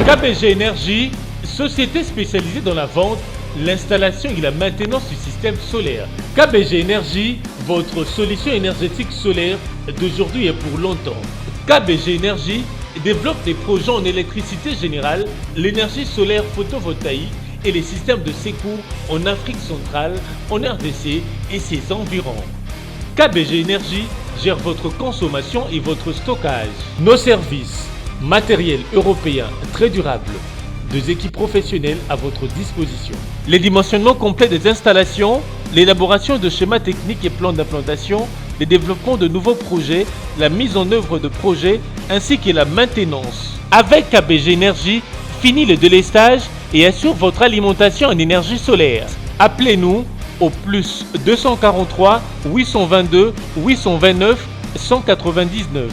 KBG Énergie, société spécialisée dans la vente, l'installation et la maintenance du système solaire. KBG Énergie, votre solution énergétique solaire d'aujourd'hui et pour longtemps. KBG Énergie développe des projets en électricité générale, l'énergie solaire photovoltaïque et les systèmes de secours en Afrique centrale, en RDC et ses environs. KBG Énergie gère votre consommation et votre stockage. Nos services, matériel européen très durable, deux équipes professionnelles à votre disposition. Les dimensionnements complets des installations, l'élaboration de schémas techniques et plans d'implantation, le développement de nouveaux projets, la mise en œuvre de projets ainsi que la maintenance. Avec KBG Énergie, fini le délestage et assure votre alimentation en énergie solaire. Appelez-nous au plus 243 822 829 199,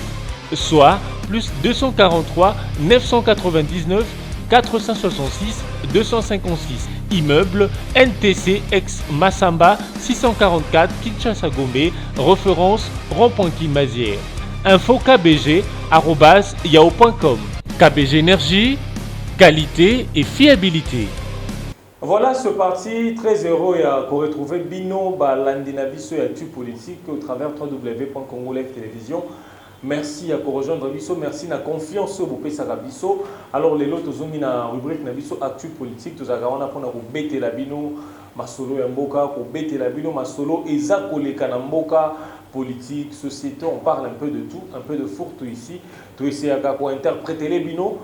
soit plus 243 999 466 256. Immeuble NTC ex Massamba 644 Kinshasa Gombe, référence rond-point Kimazière. Info kbg@yahoo.com. KBG Énergie, qualité et fiabilité. Voilà, ce parti très heureux pour retrouver Bino Balandina Bisso et Actu Politique au travers www.congolais télévision. Merci à rejoindre Bisso, merci na confiance au Bopé Sarabisso. Alors les autres ont mis la rubrique na Bisso Actu Politique, tous agara on a pour bêter la Bino masolo ya mboka, pour bêter la Bino masolo et zakoleka na mboka politique, société, on parle un peu de tout, un peu de fourre-tout ici. Tout essayer à interpréter les Bino.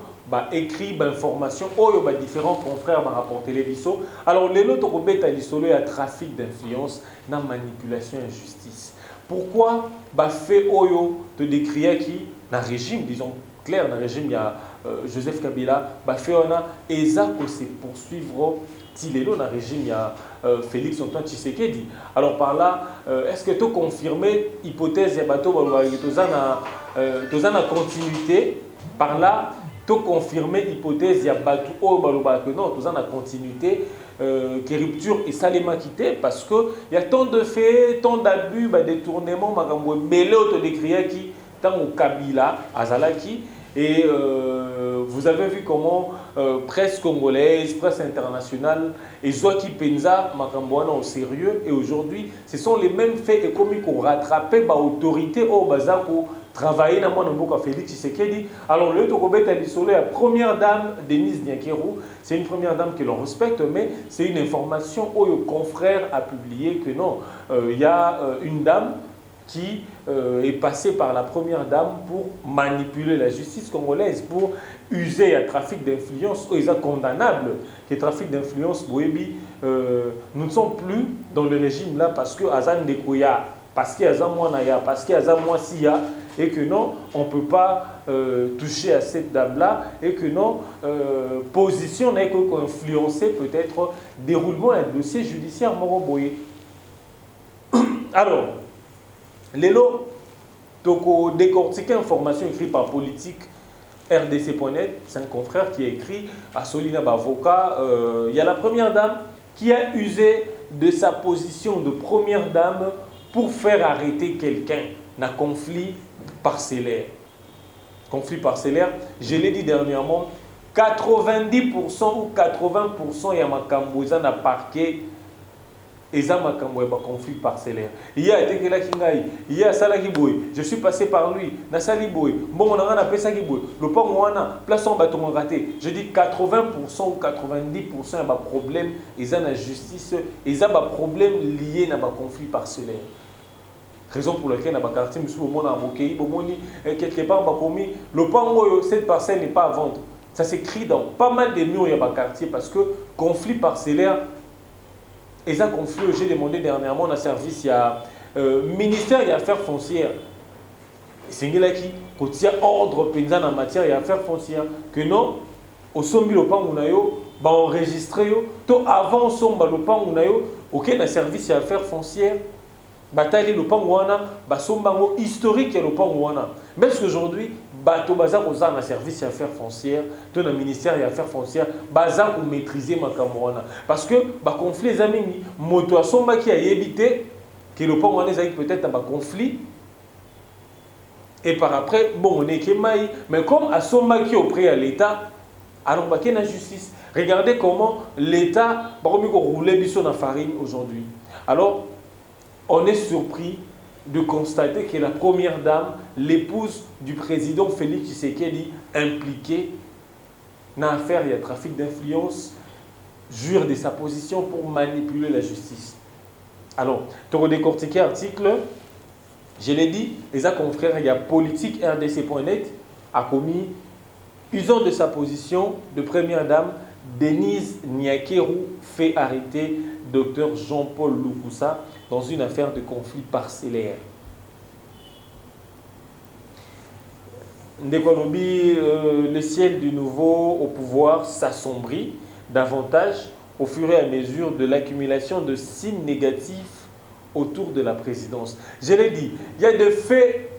Écrit information oh différents confrères rapporter les bisso. Alors les autres robet à l'isolo il y a trafic d'influence, na manipulation et injustice. Pourquoi fait oyo te décrire qui dans régime disons clair dans régime il y a Joseph Kabila fait on a eza que c'est poursuivre Tilelo dans régime il y a Félix Antoine Tshisekedi. Alors par là est-ce que tu confirmes hypothèse ya bateau tozana continuité par là confirmer l'hypothèse, il y a Batou que non, tout ça a continuité, que rupture et Salema quitté parce qu'il y a tant de faits, tant d'abus, détournements, Belé autodécrié qui, tant au Kabila, Azalaki, et vous avez vu comment presse congolaise, presse internationale, et Zoaki Penza, Makambouana au sérieux, et aujourd'hui, ce sont les mêmes faits et comme qu'on rattrapé l'autorité au Bazako. Travailler dans mon book à Félix Tshisekedi. Alors le Tokobet a isolé la première dame Denise Niakerou. C'est une première dame que l'on respecte, mais c'est une information où le confrère a publié que non, il y a une dame qui est passée par la première dame pour manipuler la justice congolaise, pour user à trafic d'influence, où il est condamnable. Que trafic d'influence, Boébi, nous ne sommes plus dans le régime là parce que Azan Dekoya, parce qu'il y a Zamouanaya, parce qu'il y a Zamouasia, et que non, on ne peut pas toucher à cette dame-là, et que non, position n'est qu'influencer peut-être déroulement d'un dossier judiciaire Moroboye. Alors, Lélo, donc décortiquer information écrite par politique RDC.net, c'est un confrère qui a écrit à Solina Bavoka, il y a la première dame qui a usé de sa position de première dame pour faire arrêter quelqu'un dans un conflit parcellaire. Conflit parcellaire, je l'ai dit dernièrement, 90% ou 80% y a makamboza na parquet et ça makambo ba conflit parcellaire. Il y a été là kingai, il y a Salaki Boy, je suis passé par lui, na Sali Boy. Bon on a appelé ça qui Boy. Le pont wana, place en bâton raté. Je dis 80% ou 90% y a ba problème et ça na justice et ça ba problème lié na ba conflit parcellaire. Raison pour laquelle dans le quartier, quelque part, le pango, cette parcelle n'est pas à vendre. Ça s'écrit dans pas mal de murs dans le quartier parce que conflit parcellaire, et ça conflit, j'ai demandé dernièrement dans le service, il y a ministère des Affaires foncières. C'est là qui contient ordre paysan en matière d'affaires foncières. Que non, au sommet le pango, on enregistré, tout avant sommet le pango, ok, dans le service des Affaires foncières. Bataille le pangwana, basombango historique et le pangwana. Mais aujourd'hui, bato baza oza na service affaires foncières, to na ministère des affaires foncières, baza ou maîtriser makamwana. Parce que ba conflit les amis, moto asomba qui a évité que le pangwana ezaki peut-être un conflit. Et par après, bon, on est kémaï, mais comme asomba qui auprès à l'État, alors bah qu'il y a la justice. Regardez comment l'État va rouler biso na farine aujourd'hui. Alors on est surpris de constater que la première dame, l'épouse du président Félix Tshisekedi, impliquée dans l'affaire de trafic d'influence, jure de sa position pour manipuler la justice. Alors, pour décortiquer l'article, je l'ai dit, les confrères, il y a politique RDC.net a commis, usant de sa position de première dame, Denise Nyakeru fait arrêter Dr Jean-Paul Lukusa dans une affaire de conflit parcellaire. Ndekolobi, le ciel du nouveau au pouvoir s'assombrit davantage au fur et à mesure de l'accumulation de signes négatifs autour de la présidence. Je l'ai dit, il y a des faits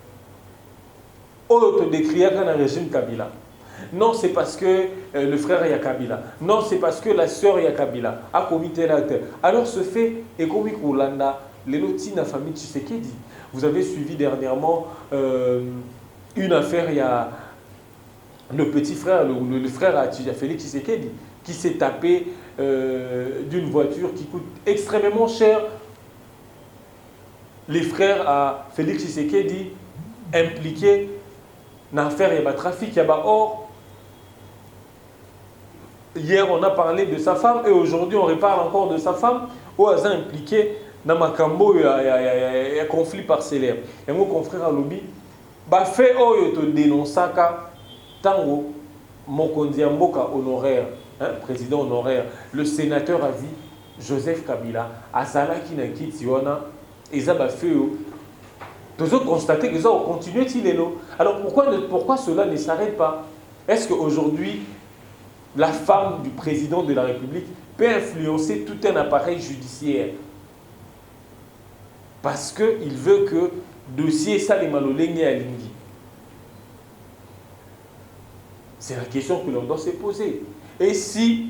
autodécrits dans le régime Kabila. Non, c'est parce que le frère Yakabila. Non, c'est parce que la sœur Yakabila a commis tel acte. Alors ce fait est comme Kolanda, les lotis de la famille Tshisekedi. Vous avez suivi dernièrement une affaire, il y a le petit frère, le frère à Félix Tshisekedi, qui s'est tapé d'une voiture qui coûte extrêmement cher. Les frères à Félix Tshisekedi impliqués dans l'affaire, il y a trafic, il y a or. Hier, on a parlé de sa femme et aujourd'hui, on reparle encore de sa femme. Au hasard impliqué dans Makambo, il y a un conflit parcellaire. Et mon confrère à lobby, fait te dénonce tango Mokonzi Mboka honoraire, président honoraire, le sénateur à vie Joseph Kabila, Azala qui n'a quitté et ça fait tous autres constater que ça a continué. Alors pourquoi cela ne s'arrête pas? Est-ce qu'aujourd'hui, la femme du président de la République peut influencer tout un appareil judiciaire? Parce qu'il veut que le dossier Salimalolengue à Lingi. C'est la question que l'on doit se poser. Et si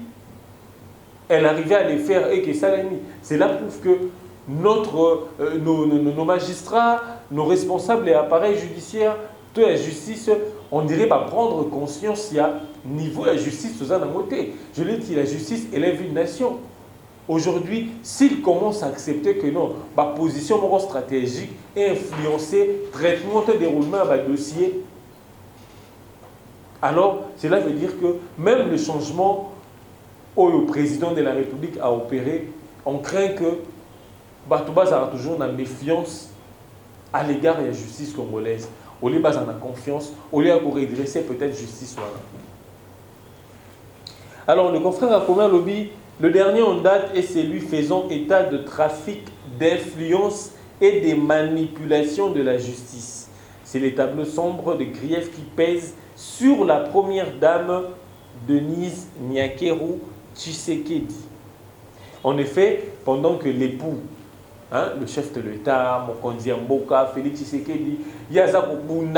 elle arrivait à les faire et que ça l'a mis, cela prouve que nos magistrats, nos responsables et appareils judiciaires, toute la justice, on dirait prendre conscience il y a niveau de la justice aux anamotés. Je l'ai dit, la justice élève une nation. Aujourd'hui, s'ils commencent à accepter que non, ma position stratégique est influencée, traitement de déroulement de dossier, alors cela veut dire que même le changement où le président de la République a opéré, on craint que Batouba aura toujours une méfiance à l'égard de la justice congolaise. Au lieu de confiance, au lieu de redresser peut-être justice. Alors, le confrère a commis un lobby. Le dernier en date est celui faisant état de trafic d'influence et des manipulations de la justice. C'est les tableaux sombres de griefs qui pèsent sur la première dame Denise Nyakeru Tshisekedi. En effet, pendant que l'époux, le chef de l'État, Mokonzi Mboka, Félix Tshisekedi, il y a une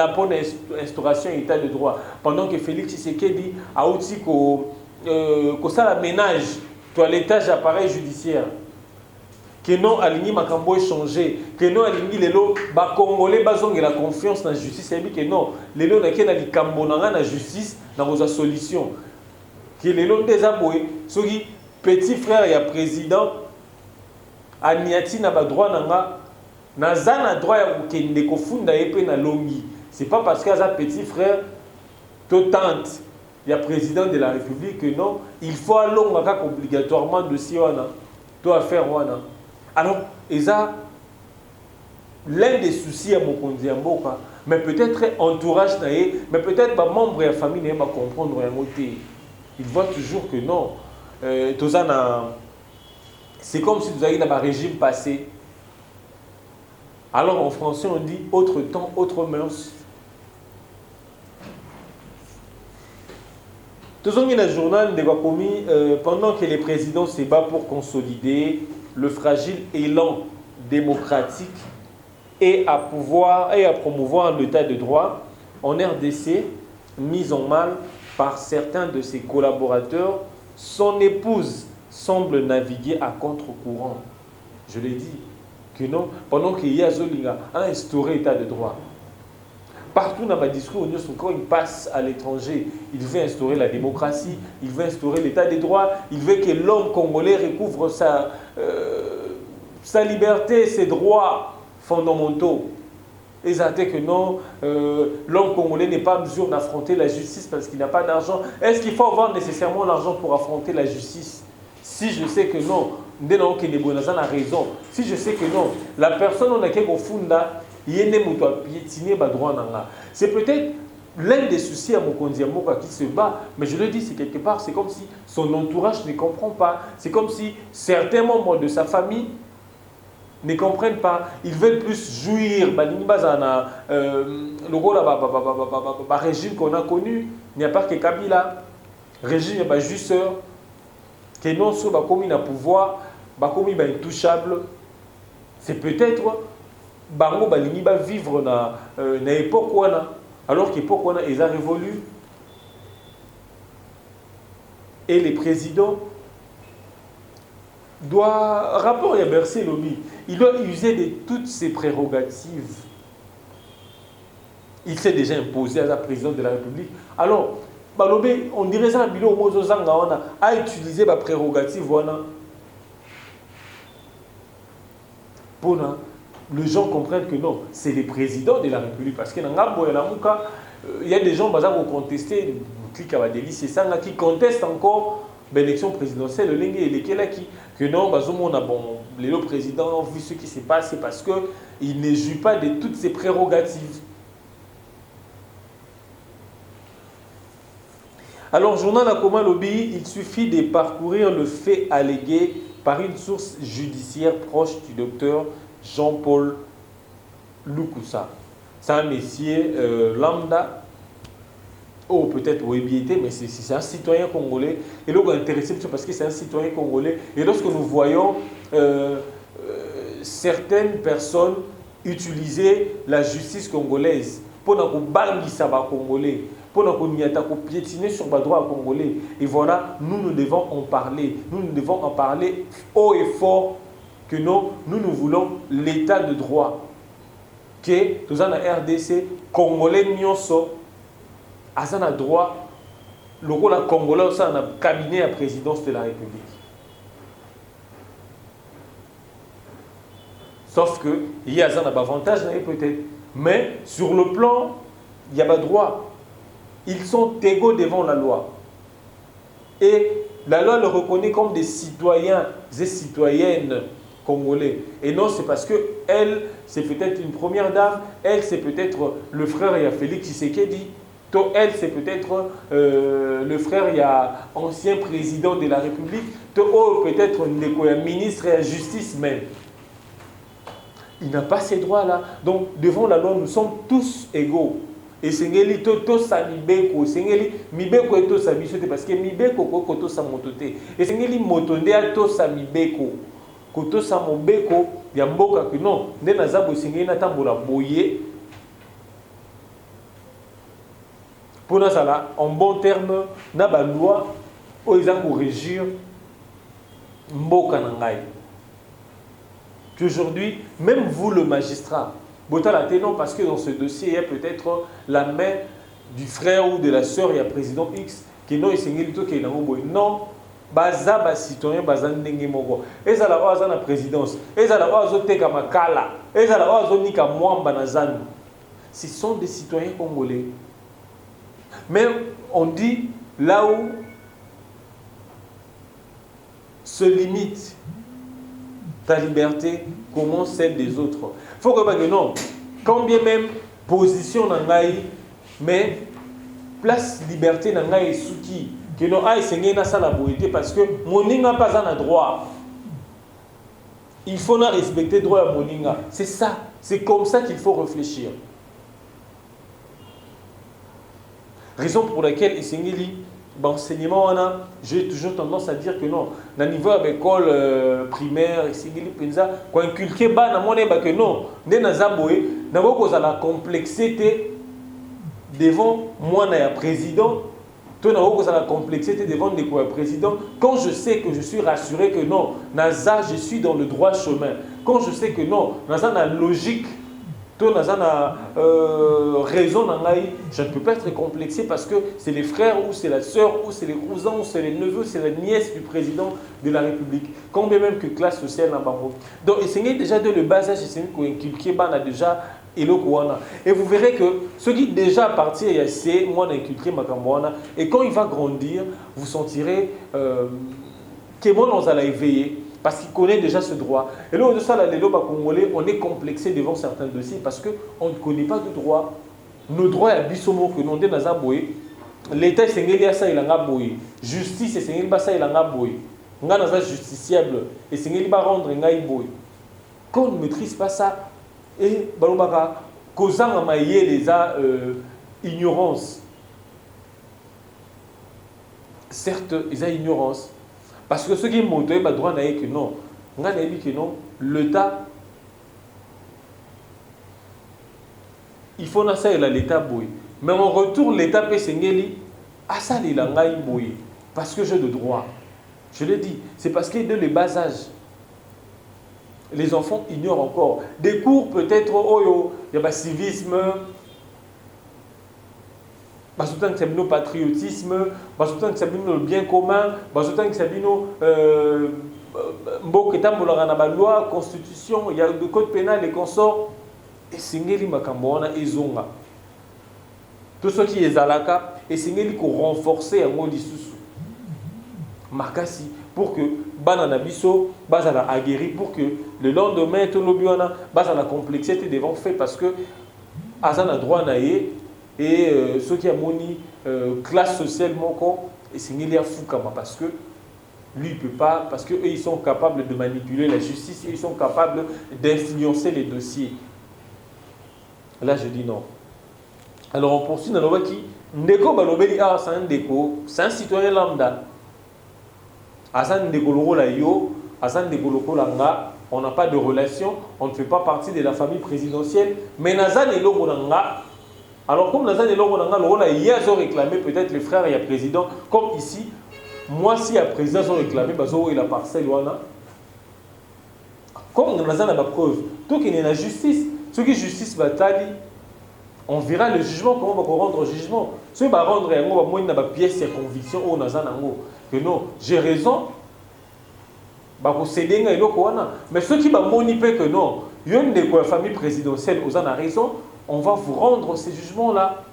instauration et état de droit. Pendant que Félix Tshisekedi a aussi ça la ménage, toilettage appareil judiciaire. Que non aligné Makambo échangé, que non aligné les lots, Congolais bazong la confiance dans la justice, et que non, les lots n'a qu'un Kambo dans la justice, dans vos solutions. Que les lots des aboués, ceux qui petit frère et président, Aniati n'a pas droit n'a pas droit à kende kofunda épée na longi. C'est pas parce qu'il y a un petit frère to tante, il y a président de la République que non, il faut aller obligatoirement dossier wana, to affaire wana. Alors, et ça l'un des soucis à Mokonzi Mboka, mais peut-être entourage mais peut-être membre de la famille ne va comprendre un côté. Il voit toujours que non. C'est comme si vous aviez dans un régime passé. Alors en français on dit autre temps, autre mœurs. Tout dans le journal de Wakomi, pendant que les présidents se battent pour consolider le fragile élan démocratique et à promouvoir l'état de droit en RDC, mise en mal par certains de ses collaborateurs. Son épouse semble naviguer à contre-courant. Je l'ai dit, que non, pendant qu'il y a Zolinga a instauré l'état de droit. Partout dans ma discours, quand il passe à l'étranger, il veut instaurer la démocratie, il veut instaurer l'état des droits, il veut que l'homme congolais recouvre sa liberté, ses droits fondamentaux. Et ça fait que non, l'homme congolais n'est pas en mesure d'affronter la justice parce qu'il n'a pas d'argent. Est-ce qu'il faut avoir nécessairement l'argent pour affronter la justice? Si je sais que non, a raison. Si je sais que non, la personne on a au funda, c'est peut-être l'un des soucis à Mokonzi Amoka qui se bat, mais je le dis, c'est quelque part, c'est comme si son entourage ne comprend pas. C'est comme si certains membres de sa famille ne comprennent pas. Ils veulent plus jouir. Le régime qu'on a connu, il n'y a pas que Kabila. Régime, il y a Jusseur. Que non seulement comme il a pouvoir, comme il est intouchable. C'est peut-être bango balingi ba vivre na époque wana, alors qu'époque wana ils ont révolu. Et les présidents doit rapport à Bercé Lobby, il doit user de toutes ses prérogatives. Il s'est déjà imposé à la présidente de la République. Alors, Balobé, on dirait ça, Bilo Mozozanga a utilisé ma prérogative wana. Pour les gens comprennent que non, c'est les présidents de la République. Parce qu'il y a des gens qui ont contesté, c'est ça, qui contestent encore l'élection présidentielle, que non, le président a vu ce qui s'est passé parce qu'il ne joue pas de toutes ses prérogatives. Alors, journal à Koma Lobby, il suffit de parcourir le fait allégué par une source judiciaire proche du docteur Jean-Paul Lukusa. C'est un messier lambda, ou peut-être Webiété, mais c'est un citoyen congolais. Et là, on est intéressé parce que c'est un citoyen congolais. Et lorsque nous voyons certaines personnes utiliser la justice congolaise pour nous bangisa les Congolais, pour nous piétiner sur les droits congolais. Et voilà, nous devons en parler. Nous devons en parler haut et fort que nous voulons l'état de droit. Que nous avons la RDC, Congolais nyonso, a droit, le rôle congolais aussi dans le cabinet à la présidence de la République. Sauf qu'il y a un avantage peut-être. Mais sur le plan, il n'y a pas de droit. Ils sont égaux devant la loi. Et la loi le reconnaît comme des citoyens et citoyennes congolais. Et non, c'est parce que elle, c'est peut-être une première dame, elle, c'est peut-être le frère, il y a Félix Tshisekedi, elle, c'est peut-être le frère, il y a ancien président de la République, peut-être un ministre et la justice même. Il n'a pas ces droits-là. Donc, devant la loi, nous sommes tous égaux. Et Sengeli to sa mibeko, Sengeli mibeko to sa bisote parce que mibeko ko sa motote. Et Sengeli motonde to sa mibeko. Koto sa mobeko ya mboka que non, nde nazabo Sengeli na tambola boye. Pour nous ça en bon terme na ba loi o ezango régir mboka na ngai. Qu'aujourd'hui, même vous le magistrat, non, parce que dans ce dossier, il y a peut-être la main du frère ou de la sœur, il y a président X, qui non, non, baza citoyen, baza ndenge moko. Et ça la la présidence. Et ça la teka makala. Et ça la nika mwamba na zanu. Ce sont des citoyens congolais. Mais on dit là où se limite ta liberté, comment celle des autres. Il faut que non, quand bien même position nangai, mais place liberté nangai souki, que non aïe sengé na sala boité parce que moninga pas un droit. Il faut na respecter droit à moninga. C'est ça, c'est comme ça qu'il faut réfléchir. Raison pour laquelle Isengeli Enseignement, j'ai toujours tendance à dire que non, dans le niveau de l'école primaire, quand inculquer que non, la complexité devant moi, président, la complexité devant le président, quand je sais que je suis rassuré que non, je suis dans le droit chemin, quand je sais que non, la logique, raison, je ne peux pas être complexé parce que c'est les frères ou c'est la sœur ou c'est les cousins ou c'est les neveux, c'est la nièce du président de la République. Combien même que classe sociale n'a pas. Donc, essayez déjà de le bas âge, essayez d'inculquer, on a déjà et vous verrez que ce qui déjà parti c'est moi d'inculquer ma cambouana et quand il va grandir, vous sentirez que moi on va l'éveiller. Parce qu'il connaît déjà ce droit. Et là, Congolais, on est complexé devant certains dossiers parce qu'on ne connaît pas de droit. Nos droits, il y a bisomo que nous avons. L'État, c'est ça, il a boy. Justice, c'est ça, il a boy. On a justiciable et c'est il va rendre un boy. Quand on ne maîtrise pas ça, et balobaka, causant à mailler les ignorance. Certes, ils ont ignorance. Parce que ce qui est monté, il droit que non. On a dit que non. L'État, il faut que ça l'État boy. Mais en retour, l'État peut s'engager à ça il a boy. Parce que j'ai le droit. Je l'ai dit, c'est parce que dès le bas âge, les enfants ignorent encore. Des cours peut-être, il y a le civisme, le patriotisme, le bien commun, la constitution, il y a le code pénal et consorts. Et c'est tout ce qui est zalaka, et c'est renforcer un mot d'issoussou. Makasi, pour que Bananabiso, Bazala aguerri, pour que le lendemain, tout le monde la complexité devant fait parce que Azana droit naïe. Et ceux qui ont moni classe sociale, et c'est qu'il y a fou parce que lui il ne peut pas, parce qu'eux ils sont capables de manipuler la justice, ils sont capables d'influencer les dossiers. Là je dis non. Alors on poursuit dans le qui Ndeko Balobeli c'est un citoyen lambda. Azan Ndeko Lorola yo, Azan Ndeko Lokolanga, on n'a pas de relation, on ne fait pas partie de la famille présidentielle, mais Nazan et Lokolanga. Alors comme Nazan et Lokolanga, il y a réclamé peut-être les frères et le président, comme ici, moi si le président ont réclamé, et la parcelle, comme Nazan a la preuve, tout qui est la justice, ce qui est justice va t'aller. On verra le jugement, comment on va rendre le jugement. Ce qui va rendre une pièce de conviction au Nazanango. Que non, j'ai raison. Mais ceux qui vont moniper que non, il y a une des familles présidentielles, aux a raison, on va vous rendre ces jugements-là.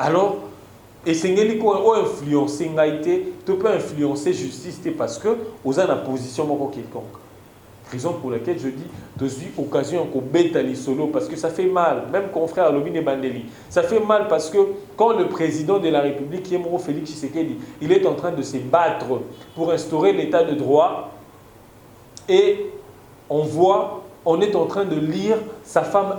Alors, et c'est ce qui a influencé, tu peux influencer la justice parce que vous avez une position quelconque. Raison pour laquelle je dis, je suis occasion qu'on bête à solo parce que ça fait mal, même confrère Lobine et Bandeli. Ça fait mal parce que quand le président de la République, Yemro Félix Tshisekedi, il est en train de se battre pour instaurer l'état de droit et on est en train de lire sa femme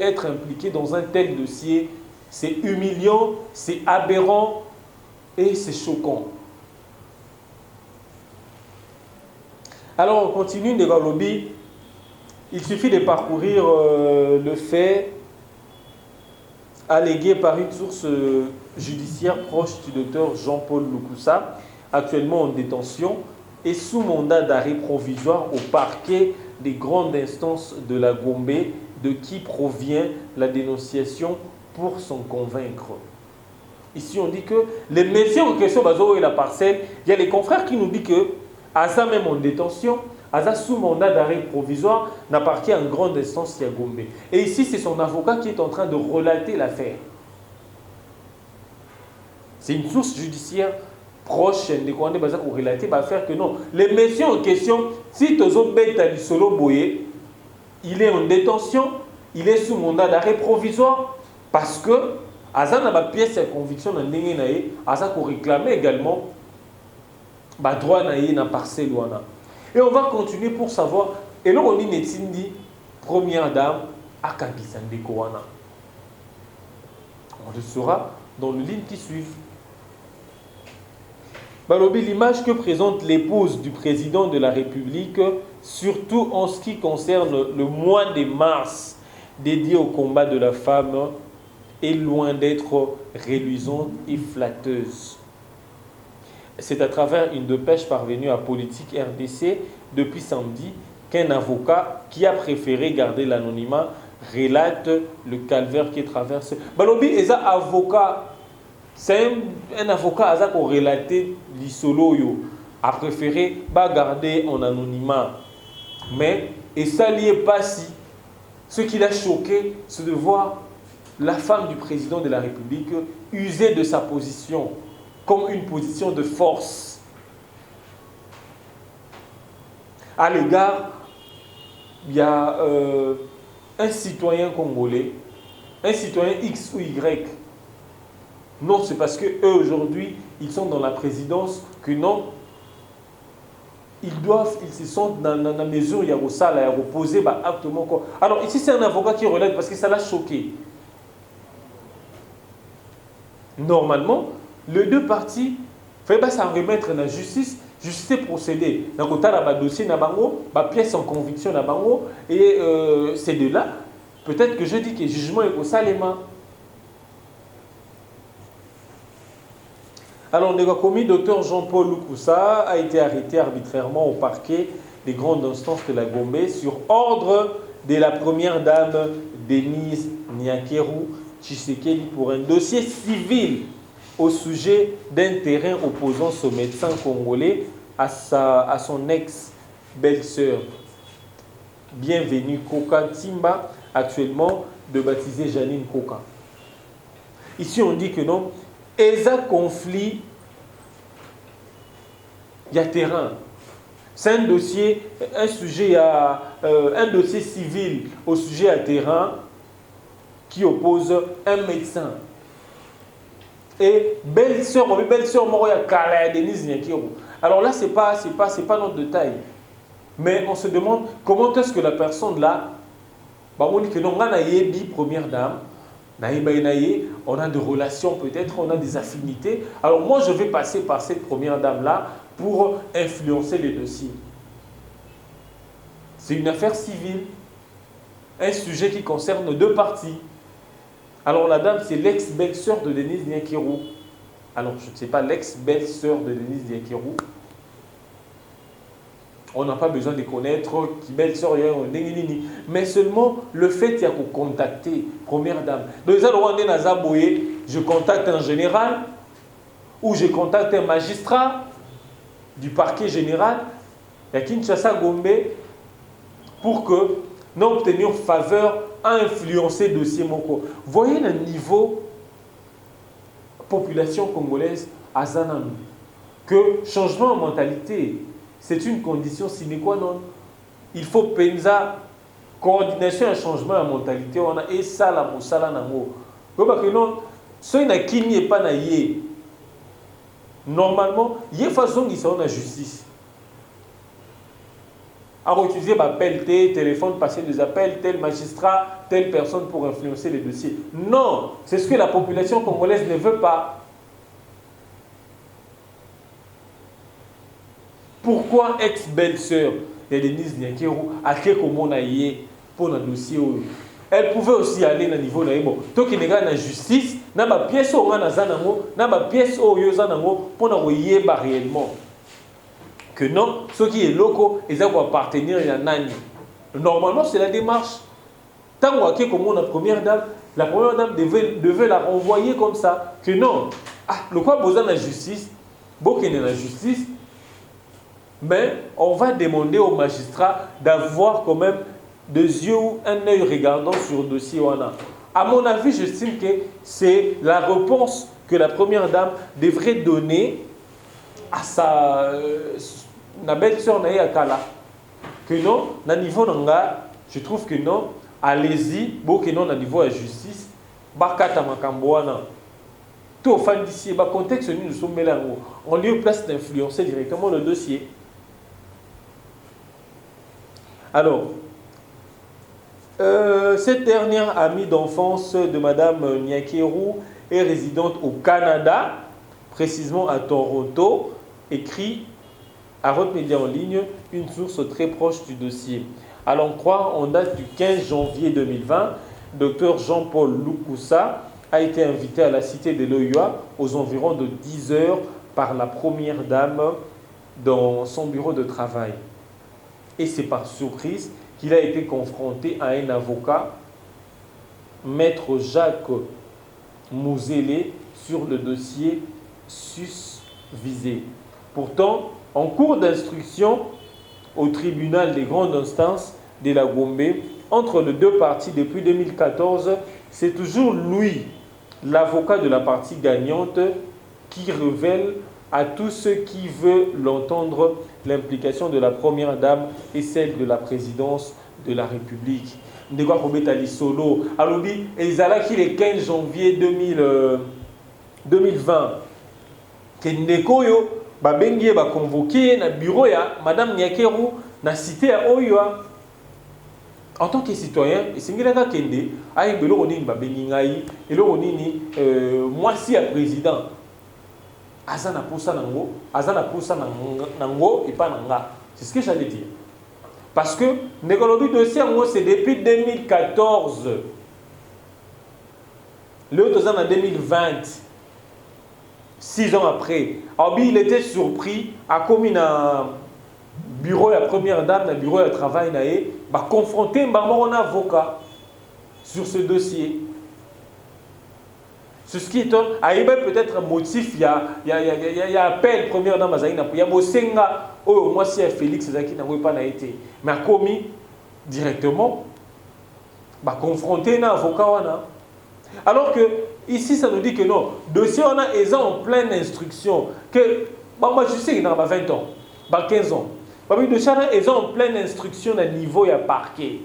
être impliquée dans un tel dossier. C'est humiliant, c'est aberrant et c'est choquant. Alors on continue de lobby. Il suffit de parcourir le fait allégué par une source judiciaire proche du docteur Jean-Paul Lukusa, actuellement en détention et sous mandat d'arrêt provisoire au parquet des grandes instances de la Gombe, de qui provient la dénonciation pour s'en convaincre. Ici on dit que les messieurs en question, et la parcelle, il y a les confrères qui nous disent que Aza même en détention, Aza sous mandat d'arrêt provisoire, n'appartient à une grande instance à Gombe. Et ici, c'est son avocat qui est en train de relater l'affaire. C'est une source judiciaire proche de quoi on est pour relater l'affaire que non. Les messieurs en question, si Tozo Beta du Solo Boye, il est en détention, il est sous mandat d'arrêt provisoire parce que Aza n'a pas pièce de conviction dans le Aza pour réclamer également droit na parcelle wana. Et on va continuer pour savoir et là on dit netindi première dame à Kabisande Kowana. On le saura dans les lignes qui suivent. Balobi, l'image que présente l'épouse du président de la République, surtout en ce qui concerne le mois de mars dédié au combat de la femme, est loin d'être reluisante et flatteuse. C'est à travers une dépêche parvenue à Politique RDC depuis samedi qu'un avocat qui a préféré garder l'anonymat relate le calvaire qui traverse. Balobi est un avocat, c'est un avocat qui a relaté l'isolo a préféré garder en anonymat. Mais et ça n'y est pas si. Ce qui l'a choqué, c'est de voir la femme du président de la République user de sa position comme une position de force à l'égard, il y a un citoyen congolais, un citoyen X ou Y. Non, c'est parce qu'eux aujourd'hui, ils sont dans la présidence que non, ils se sentent dans la mesure où il y a ça, il y a reposé actement. Alors ici, c'est un avocat qui relève parce que ça l'a choqué. Normalement, les deux parties, il faut s'en remettre dans la justice. Justice procédé. Dans le dossier, pièce en conviction, et c'est de là, peut-être que je dis que le jugement est au Salema. Alors, le commis Dr Jean-Paul Lukusa a été arrêté arbitrairement au parquet des grandes instances de la Gombe sur ordre de la première dame Denise Nyakeru Tshisekedi pour un dossier civil au sujet d'un terrain opposant ce médecin congolais à son ex-belle-sœur. Bienvenue Koka Timba, actuellement de baptiser Janine Koka. Ici, on dit que non, et un conflit, il y a terrain. C'est un dossier, un dossier civil au sujet à terrain qui oppose un médecin. Et belle-sœur, Moroya Kala Denise Nyakeru. Alors là, c'est pas notre détail. Mais on se demande comment est-ce que la personne là, on dit que non, on a une première dame, on a des relations peut-être, on a des affinités. Alors moi, je vais passer par cette première dame-là pour influencer les dossiers. C'est une affaire civile, un sujet qui concerne deux parties. Alors la dame, c'est l'ex-belle-sœur de Denise Nyakeru. Alors je ne sais pas, l'ex-belle-sœur de Denise Nyakeru. On n'a pas besoin de connaître qui belle-sœur, mais seulement le fait qu'il y a qu'on contacter première dame. Donc je contacte un général ou je contacte un magistrat du parquet général à Kinshasa Gombe pour que non obtenir faveur à influencer le dossier Moko. Voyez le niveau population congolaise à Zanam. Que changement de mentalité, c'est une condition sine qua non. Il faut penser coordination et changement de mentalité. On a et ça la mosala nango. Parce que non, ce qui n'est pas na yé. Normalement, il y a façon qui sont la justice. À utiliser appel, téléphone, passer des appels, tel magistrat, telle personne pour influencer les dossiers. Non, c'est ce que la population congolaise ne veut pas. Pourquoi ex-belle-sœur de Denise Nyakeru a fait comme on a yé pour le dossier? Elle pouvait aussi aller au niveau de bon. Tant qu'il y a la justice, n'a pas pièce au zanango, n'a pas pièce au zanango pour nous yé réellement. Que non, ce qui est locaux, ils doivent appartenir à Nani. Normalement, c'est la démarche. Tant qu'on a comme la première dame devait la renvoyer comme ça. Que non, le quoi besoin de la justice, beaucoup de la justice, mais on va demander au magistrat d'avoir quand même des yeux ou un œil regardant sur le dossier. À mon avis, j'estime que c'est la réponse que la première dame devrait donner à sa belle-sœur Naïa Kala. Que non, à niveau nanga, je trouve que non, allez-y, bon que non, à niveau de la justice, bakata makamboana. Tout au fan d'ici, le contexte nous sommes mélangeaux. On lieu place d'influencer directement le dossier. Alors, cette dernière amie d'enfance de Madame Nyakeru est résidente au Canada, précisément à Toronto, écrit à Roth Média en ligne, une source très proche du dossier. À l'en croire, en date du 15 janvier 2020, Dr Jean-Paul Lukusa a été invité à la cité de l'OUA aux environs de 10 heures par la première dame dans son bureau de travail. Et c'est par surprise qu'il a été confronté à un avocat, Maître Jacques Mouzélé, sur le dossier susvisé. Pourtant, en cours d'instruction au tribunal des grandes instances de la Gombe, entre les deux parties depuis 2014, c'est toujours lui, l'avocat de la partie gagnante, qui révèle à tous ceux qui veulent l'entendre l'implication de la première dame et celle de la présidence de la République. Ndekwa Kobetali Solo, Alobi, Ezalaki le 15 janvier 2020. Kendeko yo, babengi ba convoqué na bureau ya Madame Nyakeru na cité à Oyoa. En tant que citoyen, Singilaka Kende, aïe belo onini babengi ngai, elo onini mwasi ya président. Azana poussa nango, azana poussa nango et pas nanga. C'est ce que j'allais dire. Parce que le dossier c'est depuis 2014. L'autre en 2020. 6 ans après. Abi, il était surpris, a commis un bureau la première dame, un bureau de travail, a confronté un avocat sur ce dossier. C'est ce qui étonne. Il y a peut-être un motif, il y a appel première dame, il y a Mosenga, oh, moi si Félix Zaki n'a pas été. Mais a commis directement, confronté un avocat. Alors que ici, ça nous dit que non, dossier on a ils en pleine instruction. Que moi je sais qu'il y a 20 ans, 15 ans. Le dossier ils en pleine instruction à niveau et à parquet.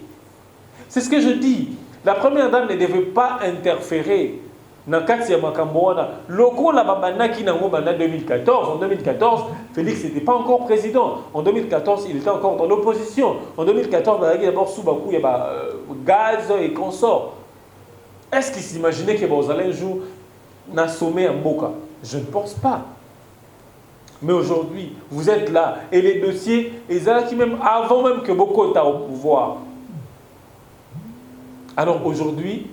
C'est ce que je dis. La première dame ne devait pas interférer dans le cas de Makamboana. Loko la babana qui n'a pas en 2014. En 2014, Félix n'était pas encore président. En 2014, il était encore dans l'opposition. En 2014, il y a d'abord sous Bakou, il y a gaz et consorts. Est-ce qu'il s'imaginait que vous allez un jour sommet en Boka? Je ne pense pas. Mais aujourd'hui, vous êtes là. Et les dossiers, ils sont qui même avant même que Boko soit au pouvoir. Alors aujourd'hui,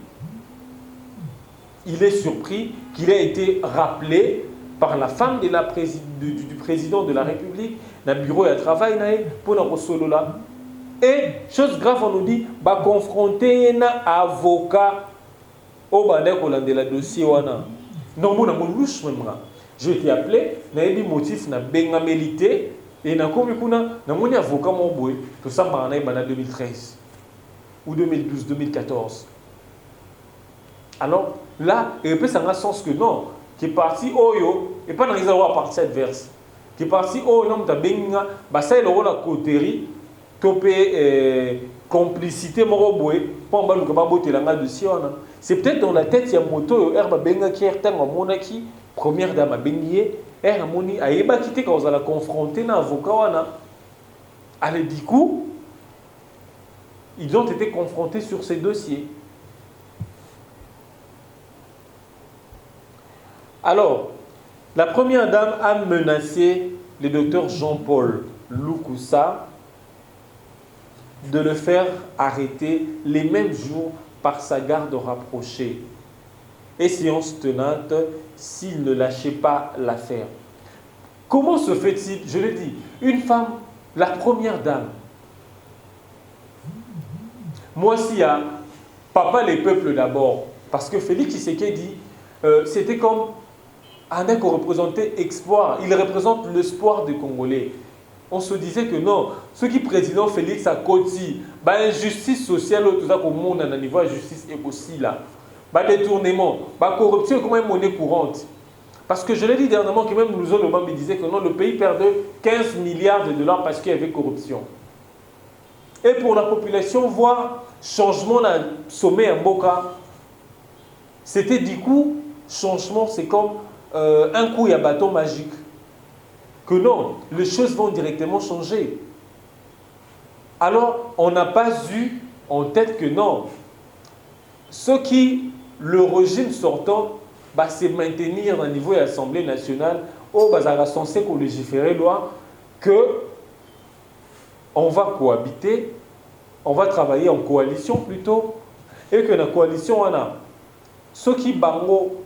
il est surpris qu'il ait été rappelé par la femme du président de la République, dans le bureau de travail, pour la solo là. Et, chose grave, on nous dit, confronter un avocat au de la dossier wana. Non, je vais t'appeler, na ebi motif na benga mélité et na komi kuna na moni avocat mon boy, tout ça en 2013 ou 2012, 2014. Alors là, il peut ça sens que non, qui est parti oyo et pas dans les avoir partie adverse. Qui est parti oyo non ta benga, bah ça il aura la coterie, topé complicité moro boy, pour mbalu ka babote la dossier wana. C'est peut-être dans la tête, il y a un moto, herba benga qui est un monaki, première dame à bengier, herba moni, a eba quitté quand on a confronté un avocat. Allez, du coup, ils ont été confrontés sur ces dossiers. Alors, la première dame a menacé le docteur Jean-Paul Lukusa de le faire arrêter les mêmes jours par sa garde rapprochée et séance tenante s'il ne lâchait pas l'affaire. Comment se fait-il, je le dis, une femme, la première dame, moi aussi, papa les peuples d'abord, parce que Félix Tshisekedi, c'était comme un mec qui représentait espoir, il représente l'espoir des Congolais. On se disait que non, ce qui président Félix a côté, injustice sociale, tout ça, au monde, à niveau de justice est aussi là. Détournement, corruption est comme une monnaie courante. Parce que je l'ai dit dernièrement que même nous autres, me disait que non, le pays perdait 15 milliards de dollars parce qu'il y avait corruption. Et pour la population, voir changement dans le sommet en Boka, c'était du coup, changement, c'est comme un coup, il y a bâton magique. Que non, les choses vont directement changer. Alors, on n'a pas eu en tête que non, ce qui, le régime sortant, va se maintenir au niveau de l'Assemblée nationale, où va censé légiférer loi que on va cohabiter, on va travailler en coalition plutôt, et que la coalition on a ceux qui bango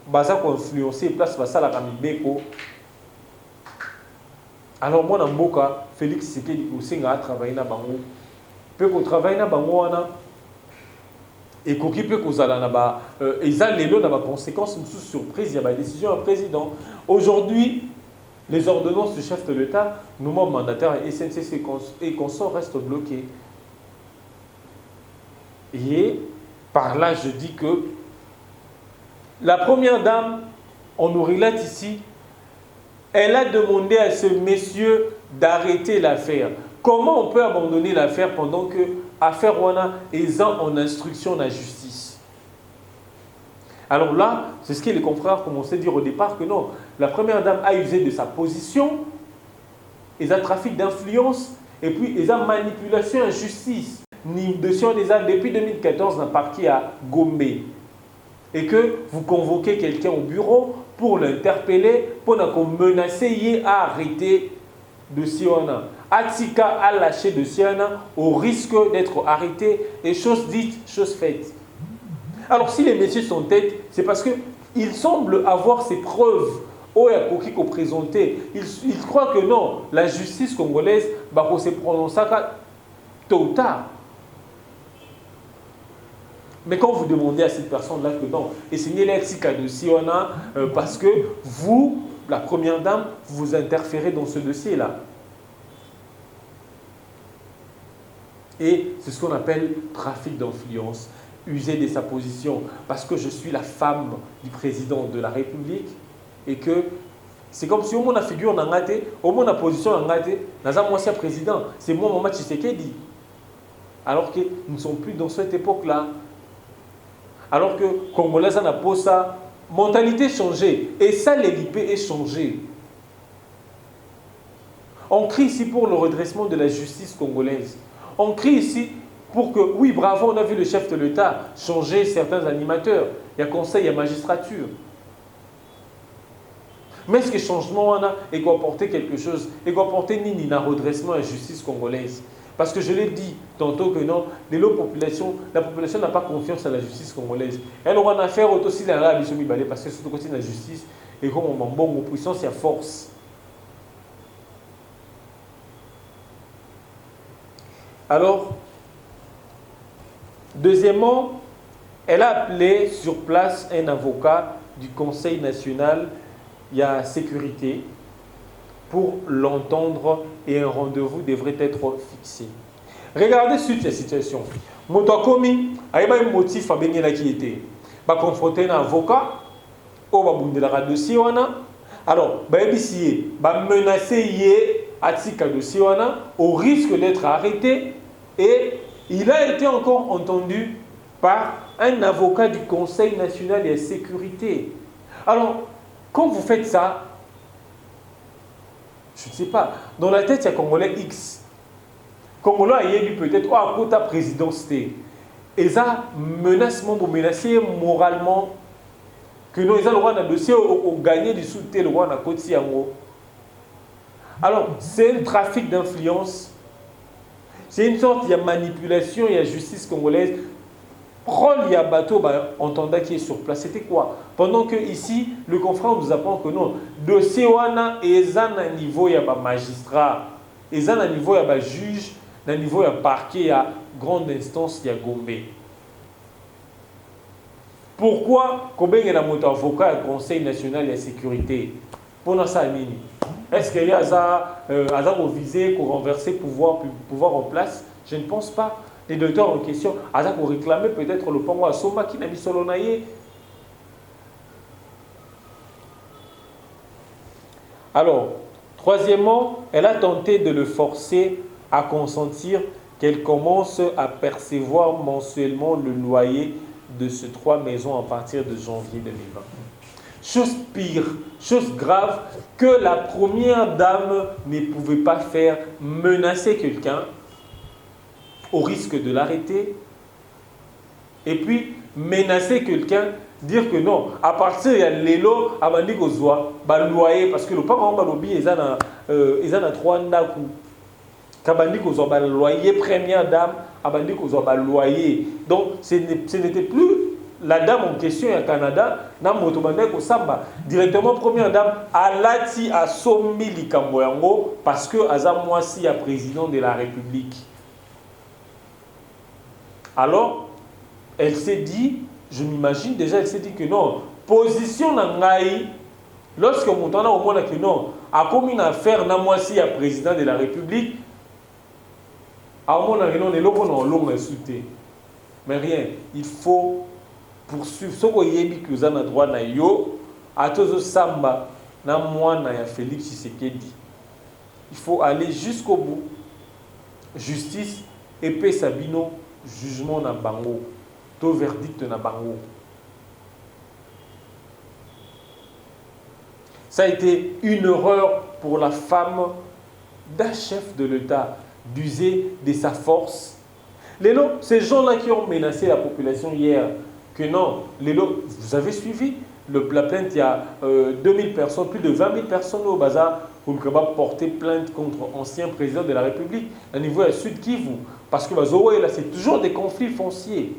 baza ko influencer place basa la kamibeko. Alors moi dans Mboka Félix Tshisekedi Osenga a travaillé na bango, peut ko travailler na bango wana et ko ki peut ko zala na ba eza lelo na ba conséquences sous surprise, il y a ba décision du président. Aujourd'hui les ordonnances du chef de l'État, nous membres mandataires et SNCC et consorts restent bloqués. Et par là, je dis que la première dame, on nous relate ici, elle a demandé à ce monsieur d'arrêter l'affaire. Comment on peut abandonner l'affaire pendant que l'affaire Wana est en instruction de la justice? Alors là, c'est ce que les confrères commençaient à dire au départ, que non, la première dame a usé de sa position, et a trafic d'influence, et puis il a manipulation en justice. Ni depuis 2014 dans le parquet à Gombe. Et que vous convoquez quelqu'un au bureau pour l'interpeller, pour menacer à arrêter de Siona. Atika a lâché de Siona au risque d'être arrêté, et chose dite, chose faite. Alors si les messieurs sont têtes, c'est parce qu'ils semblent avoir ces preuves au présenté. Ils croient que non, la justice congolaise va se prononcer tôt ou tard. Mais quand vous demandez à cette personne-là que non, essayez l'exika de Siona parce que vous, la première dame, vous interférez dans ce dossier-là. Et c'est ce qu'on appelle trafic d'influence, user de sa position, parce que je suis la femme du président de la République et que c'est comme si au moins la figure n'a raté, au moins la position n'a raté, n'a moi c'est président, c'est moi Maman Tshisekedi. Alors que nous ne sommes plus dans cette époque-là. Alors que Congolais n'a pas sa mentalité changée et ça l'élipé est changé. On crie ici pour le redressement de la justice congolaise. On crie ici pour que, oui, bravo, on a vu le chef de l'État changer certains animateurs. Il y a conseil, il y a magistrature. Mais est-ce que le changement il doit apporter quelque chose? Il doit apporter ni un redressement à la justice congolaise? Parce que je l'ai dit tantôt que non, la population n'a pas confiance à la justice congolaise. Elle aura une affaire aussi dans la mission parce que c'est côté de la justice et comme on bon puissance et à force. Alors, deuxièmement, elle a appelé sur place un avocat du Conseil national, il y a sécurité, pour l'entendre et un rendez-vous devrait être fixé. Regardez suite la situation. Motokomi, il y a un motif à bénir qui était. Va confronter un avocat, ou va bounder la dossier. Alors, va menacer Atika dossier au risque d'être arrêté et il a été encore entendu par un avocat du Conseil national de la sécurité. Alors, quand vous faites ça, je ne sais pas, dans la tête, il y a Congolais X. Congolais, il y a eu peut-être, à côté de la présidence, et ça menace, menacer moralement, que nous avons le droit d'un dossier au gagner du soutien, le droit d'un côté. Alors, c'est un trafic d'influence, c'est une sorte de manipulation, il y a justice congolaise. Rôle, il y a bateau, entendant qui est sur place. C'était quoi? Pendant que ici, le confrère nous apprend que non, dossier wana est à niveau il y a magistrat, est à niveau il y a juge, à niveau il y a parquet, il y a grande instance, il y a Gombe. Pourquoi combien il y a un avocat au Conseil national de la sécurité? Pendant ça, est-ce qu'il y a ça visé pour renverser pouvoir en place? Je ne pense pas. Les docteurs en question, pour réclamer peut-être le pongo à Soma qui n'a mis solonaye. Alors, troisièmement, elle a tenté de le forcer à consentir qu'elle commence à percevoir mensuellement le loyer de ces 3 maisons à partir de janvier 2020. Chose pire, chose grave, que la première dame ne pouvait pas faire, menacer quelqu'un au risque de l'arrêter et puis menacer quelqu'un, dire que non, à partir de l'élo, abandi kozwa, loyer, parce que le papa va lobby, ils ont 3 ndaku. Kabandi kozwa, loyer, première dame, abandi kozwa, loyer. Donc, ce n'était plus la dame en question au Canada, directement première dame, Alati a sommi Likamboyango parce que Azam Mwasi est président de la République. Alors, elle s'est dit, je m'imagine déjà, elle s'est dit que non, position Nangaï, lorsque mon temps a au moins que non, a comme une affaire Namwasi est président de la République, à au moins que non, les locaux n'ont long insulté. Mais rien, il faut poursuivre ce que yebi que vous avez droit na yo à tous samba na moi na ya Félix Tshisekedi. Il faut aller jusqu'au bout. Justice et paix sabino jugement na bango, to verdict na bango. Ça a été une erreur pour la femme d'un chef de l'État d'user de sa force. Ces gens-là qui ont menacé la population hier, que non, vous avez suivi la plainte, il y a 2000 personnes, plus de 20 000 personnes au bazar pour le porter plainte contre ancien président de la République à niveau du Sud Kivu. Parce que là, c'est toujours des conflits fonciers.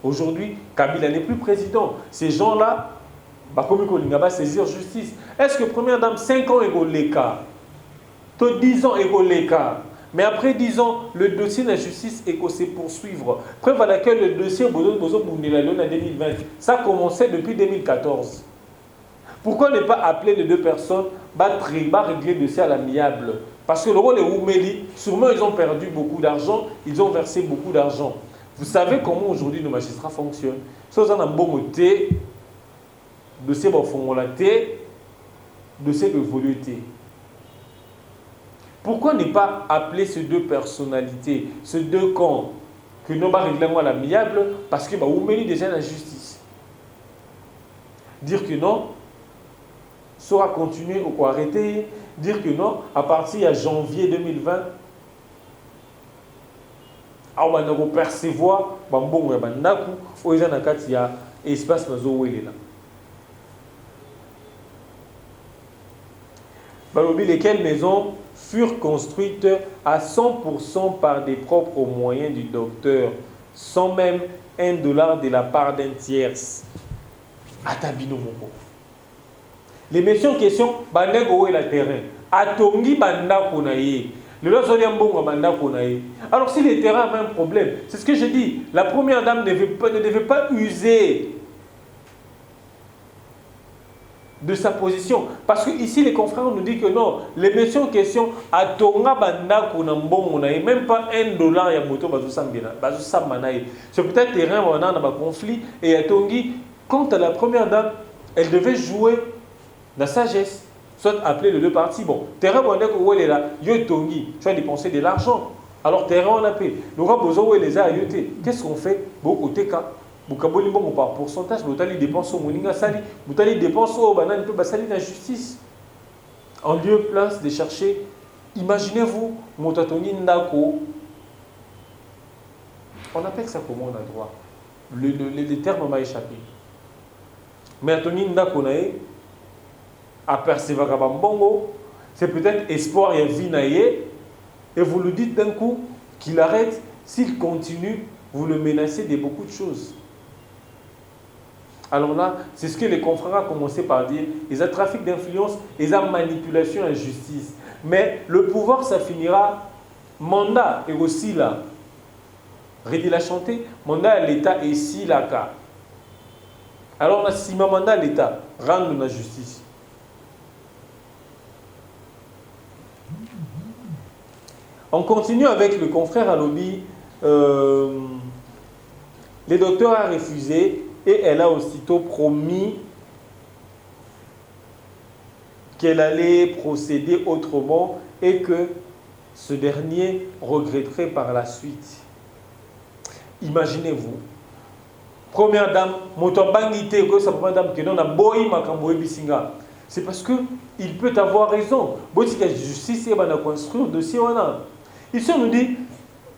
Aujourd'hui, Kabila n'est plus président. Ces gens-là, comme il va saisir justice. Est-ce que première dame, 5 ans égale l'écart, 10 ans égale l'écart? Mais après 10 ans, le dossier de la justice est censé poursuivre. Preuve à laquelle le dossier Bozo Bounelalo en 2020, ça a commencé depuis 2014. Pourquoi ne pas appeler les deux personnes, régler le dossier à l'amiable? Parce que le rôle est Oumeli, sûrement ils ont perdu beaucoup d'argent, ils ont versé beaucoup d'argent. Vous savez comment aujourd'hui nos magistrats fonctionnent? Si vous avez un bon côté, dossier de fongolaté, dossier de voluté. Pourquoi ne pas appeler ces deux personnalités, ces deux camps, que nous allons régler à l'amiable, parce que vous mettez déjà la justice? Dire que non, soit continuer ou quoi arrêter, dire que non, à partir de janvier 2020, on va percevoir, bon, il y a un espace là. Lesquelles maisons furent construites à 100% par des propres moyens du docteur, sans même $1 de la part d'un tierce. Atabino moko. Les messieurs en question, bandego est la terrain. Atongi banda konaye. Alors si les terrains avaient un problème, c'est ce que je dis, la première dame ne devait pas user de sa position. Parce que ici les confrères nous disent que non, les messieurs en question, à Tonga Banda Konambo, même pas $1 ya moto Bazusambanaï. C'est peut-être terrain où on a un conflit. Et à Tongi, quant à la première dame, elle devait jouer la sagesse. Soit appeler les deux parties. Bon, terrain où on est là, yo Tongi, tu vas dépenser de l'argent. Alors terrain on a payé. Nous avons besoin où les a ayotés. Qu'est-ce qu'on fait? Beaucoup de cas. Par pourcentage, vous allez dépenser au Moninga Sali, vous allez dépenser au Banane de Basali la justice. En lieu de place de chercher, imaginez-vous, Motatoni Ndako, on appelle ça comment on a droit? Les termes m'ont échappé. Mais Atoni Ndako nae, apercevra Kabambongo, c'est peut-être espoir et vie nae, et vous le dites d'un coup qu'il arrête, s'il continue, vous le menacez de beaucoup de choses. Alors là, c'est ce que les confrères ont commencé par dire. Ils ont trafic d'influence, ils ont manipulation et justice. Mais le pouvoir, ça finira. Mandat est aussi là. Rédi l'a chanté. Mandat à l'État est ici là. Alors on a si mandat à l'État, rendre la justice. On continue avec le confrère à lobby. Le docteur a refusé. Et elle a aussitôt promis qu'elle allait procéder autrement et que ce dernier regretterait par la suite. Imaginez-vous. Première dame, c'est parce qu'il peut avoir raison. Justice, il va construire le dossier. Ici, on nous dit,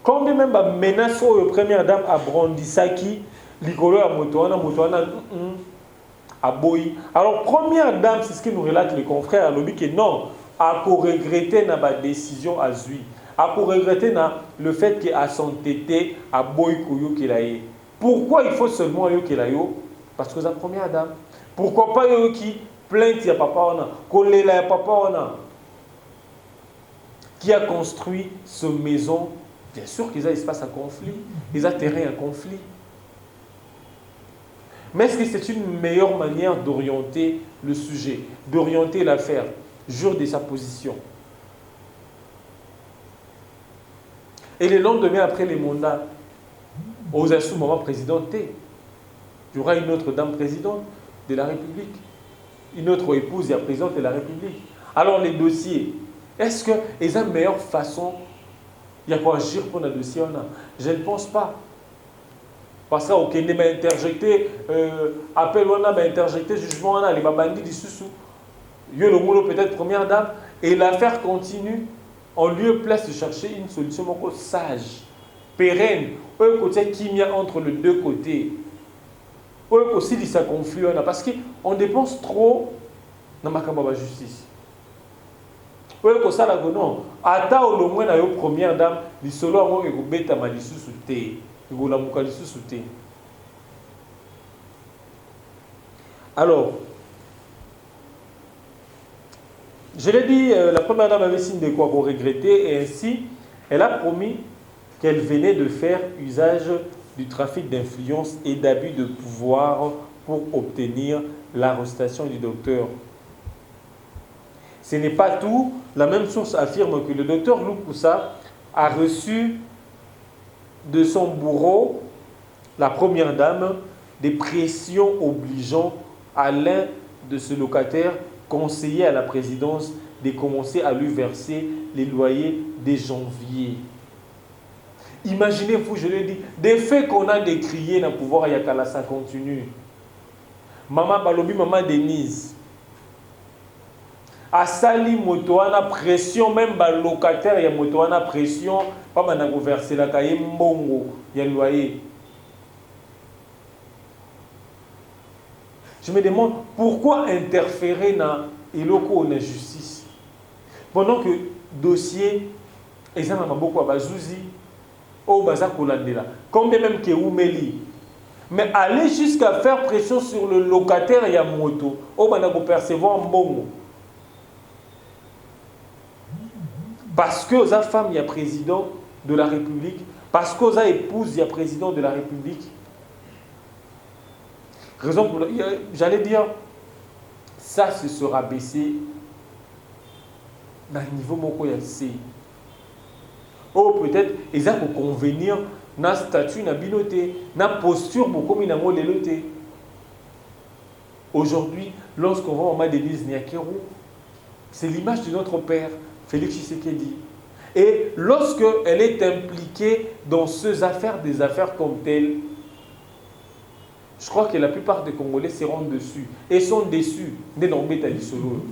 Combien même de menaces la première dame a brandissaki, l'icolo à Motoana, à Boyi. Alors, première dame, c'est ce que nous relatent les confrères à l'objet que non, à regretter la décision à Zui. À regretter le fait qu'il a s'entêté à Boyi Koyo Kelaye. Pourquoi il faut seulement Yo Kelayo? Parce que c'est la première dame. Pourquoi pas Yo qui plainte ya papa ona, kolela ya papa ona, qui a construit ce maison? Bien sûr qu'ils ont espace à conflit, ils ont terrain à conflit. Mais est-ce que c'est une meilleure manière d'orienter le sujet, d'orienter l'affaire, jour de sa position? Et le lendemain, après les mandats, aux assous maman présidente, il y aura une autre dame présidente de la République, une autre épouse et la présidente de la République. Alors les dossiers, est-ce qu'ils ont une meilleure façon? Il y a quoi agir pour un dossier? Je ne pense pas. Parce que ok, m'a interjecté, appel on a interjecté jugement on a les babandis du sous. Il y a le mot peut-être première dame et l'affaire continue. En lieu place de chercher une solution sage, pérenne, un côté qui y a entre les deux côtés. Un aussi dit ça conflit parce qu'on dépense trop dans ma justice. Oui, ça la non. Attends au moins la première dame, les solo à moi et bêta ma lissu sous thé, et la mouka lissu sous thé. Alors, je l'ai dit, la première dame avait signe de quoi qu'on regrettait et ainsi, elle a promis qu'elle venait de faire usage du trafic d'influence et d'abus de pouvoir pour obtenir l'arrestation du docteur. Ce n'est pas tout. La même source affirme que le docteur Loukoussa a reçu de son bourreau, la première dame, des pressions obligeant à l'un de ses locataires conseillé à la présidence de commencer à lui verser les loyers dès janvier. Imaginez-vous, je l'ai dit, des faits qu'on a décriés dans le pouvoir Yakala, ça continue. Maman Balobi, maman Denise. Asali motoana pression, même le locataire, il y a motoana pression, pas maintenant verser la cahier mbongo, il y a le loyer. Je me demande pourquoi interférer dans la justice pendant que dossier, ils ont beaucoup à Bazouzi, au Bazakolandela, combien même que Oumeli. Mais aller jusqu'à faire pression sur le locataire et à moto, au Banako percevoir un bon. Parce que aux femmes, il y a président de la République, parce qu'aux épouses, il y a président de la République. Raison pour j'allais dire, ça se sera baissé dans le niveau moko ya C. Oh, peut-être, ils ont convenir dans statut, dans binoté, dans posture, beaucoup mis dans le leloté. Aujourd'hui, lorsqu'on va en mode d'église Niakeru, c'est l'image de notre père, Félix Tshisekedi. Et lorsqu'elle est impliquée dans ces affaires, des affaires comme telles, je crois que la plupart des Congolais se rendent dessus et sont déçus des Nombeta Lissolo.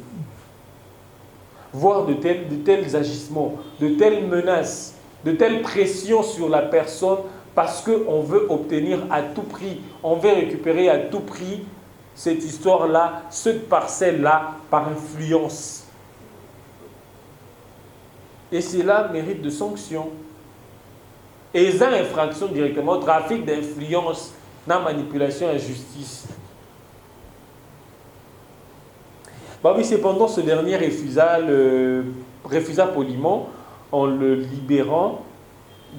Voir de tels agissements, de telles menaces, de telles pressions sur la personne parce qu'on veut obtenir à tout prix, on veut récupérer à tout prix cette histoire-là, cette parcelle-là, par influence. Et cela mérite de sanctions. Et ils ont infraction directement au trafic d'influence, dans la manipulation et la justice. Bah oui, cependant, ce dernier refusa poliment en le libérant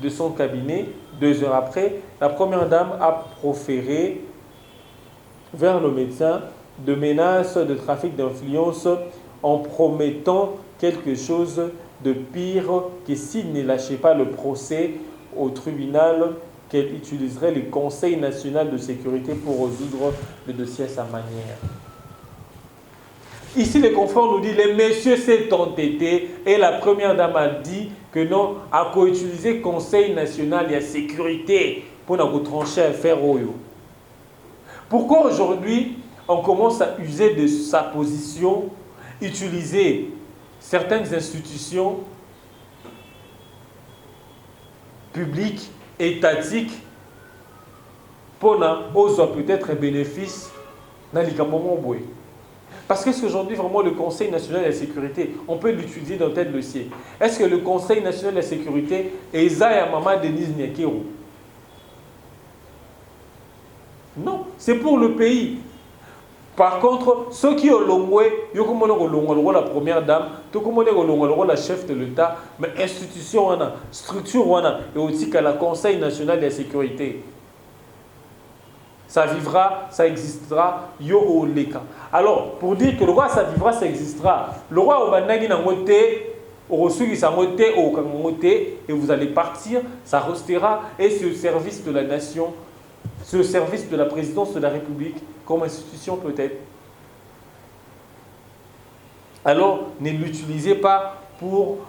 de son cabinet. 2 heures après, la première dame a proféré vers le médecin de menaces de trafic d'influence en promettant quelque chose de pire que s'il ne lâchait pas le procès au tribunal, qu'elle utiliserait le Conseil national de sécurité pour résoudre le dossier à sa manière. Ici, les confrères nous disent, les messieurs s'est entêté et la première dame a dit que non, à co-utiliser le Conseil national de sécurité pour nous trancher à faire Oyo. Pourquoi aujourd'hui on commence à user de sa position, utiliser certaines institutions public, étatique, pour peut-être un bénéfice dans les Camerounais. Parce que c'est aujourd'hui vraiment le Conseil national de la sécurité, on peut l'utiliser dans tel dossier. Est-ce que le Conseil national de la sécurité est Zaya Mama Denise Nyakero? Non, c'est pour le pays. Par contre, ceux qui ont l'ongoué, ils ont la première dame, ils ont la chef de l'État, mais institution, structure, et aussi qu'à la Conseil national de la sécurité. Ça vivra, ça existera, yo o leka. Alors, pour dire que le roi, ça vivra, ça existera, le roi au banagi na mote, au reçu sa mote, au kangote, et vous allez partir, ça restera, et c'est au service de la nation, c'est au service de la présidence de la République, comme institution peut-être. Alors, ne l'utilisez pas pour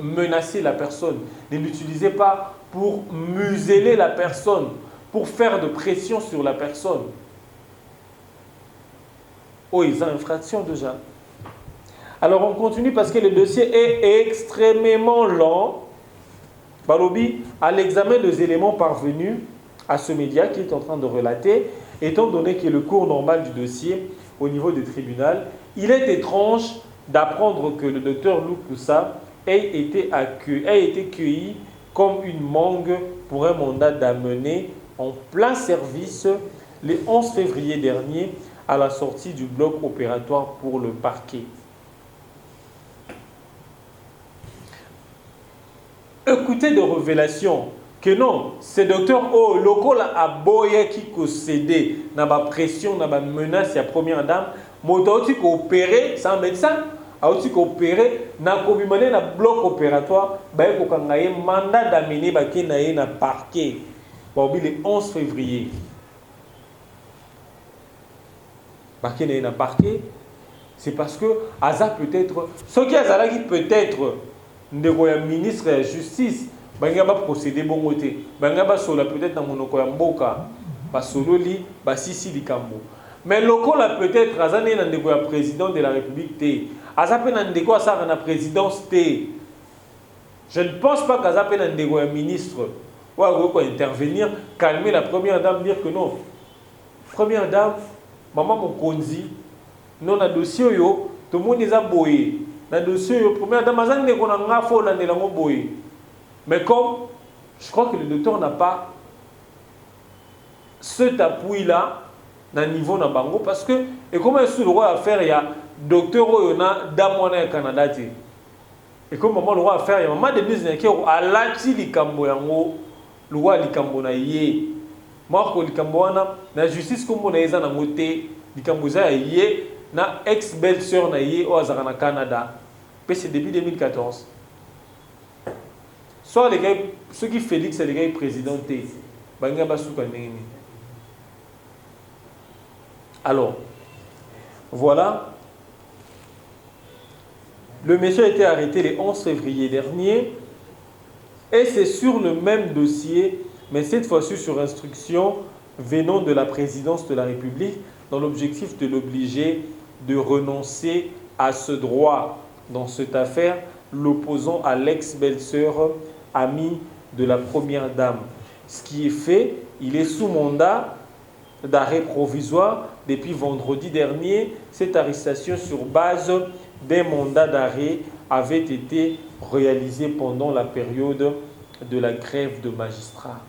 menacer la personne, ne l'utilisez pas pour museler la personne, pour faire de pression sur la personne. Oh, ils ont infraction déjà. Alors on continue parce que le dossier est extrêmement lent. Balobi, à l'examen des éléments parvenus à ce média qui est en train de relater, étant donné que le cours normal du dossier au niveau du tribunal, il est étrange d'apprendre que le docteur Loukoussa ait été cueilli comme une mangue pour un mandat d'amener en plein service le 11 février dernier à la sortie du bloc opératoire pour le parquet. Écoutez de révélations que non, ce docteur oh, local a boyé qui cédé dans la pression, dans la menace, la première dame, moto qui opéré sans médecin, a aussi opéré dans le bloc opératoire, il y a un mandat d'amener le parquet. Le 11 février. C'est parce que Aza peut-être, ce qui a peut-être le ministre de la Justice, il va procéder bon côté. Il va peut-être dans mon mboka, solo li, sisi li kambo. Mais le local peut-être Aza n'est pas le président de la République. Aza peut être la présidence. Je ne pense pas qu'Aza peut être le ministre. Ou intervenir, calmer la première dame, dire que non. Première dame, maman Mokonzi, non, dans le dossier, tout le monde est aboyé. Dans le dossier, première dame, mais comme je crois que le docteur n'a pas cet appui-là, dans le niveau de Bango, parce que, et comment est-ce que le roi a faire, il y a docteur Damona Canada. Et comme maman le roi a faire, il y a maman de business qui a lati likambo yango. Le roi likambo na ye marko likambo wana na justice comme na eza na moté likambo za ye na ex belle-sœur na ye au azara na Canada puis c'est depuis 2014 soit les gars ceux qui Félix les gars présidenté banga basuka ndenge. Alors voilà, le monsieur a été arrêté le 11 février dernier. Et c'est sur le même dossier, mais cette fois-ci sur instruction venant de la présidence de la République, dans l'objectif de l'obliger de renoncer à ce droit dans cette affaire, l'opposant à l'ex-belle-sœur amie de la première dame. Ce qui est fait, il est sous mandat d'arrêt provisoire depuis vendredi dernier. Cette arrestation sur base d'un mandat d'arrêt avait été réalisé pendant la période de la grève de magistrats.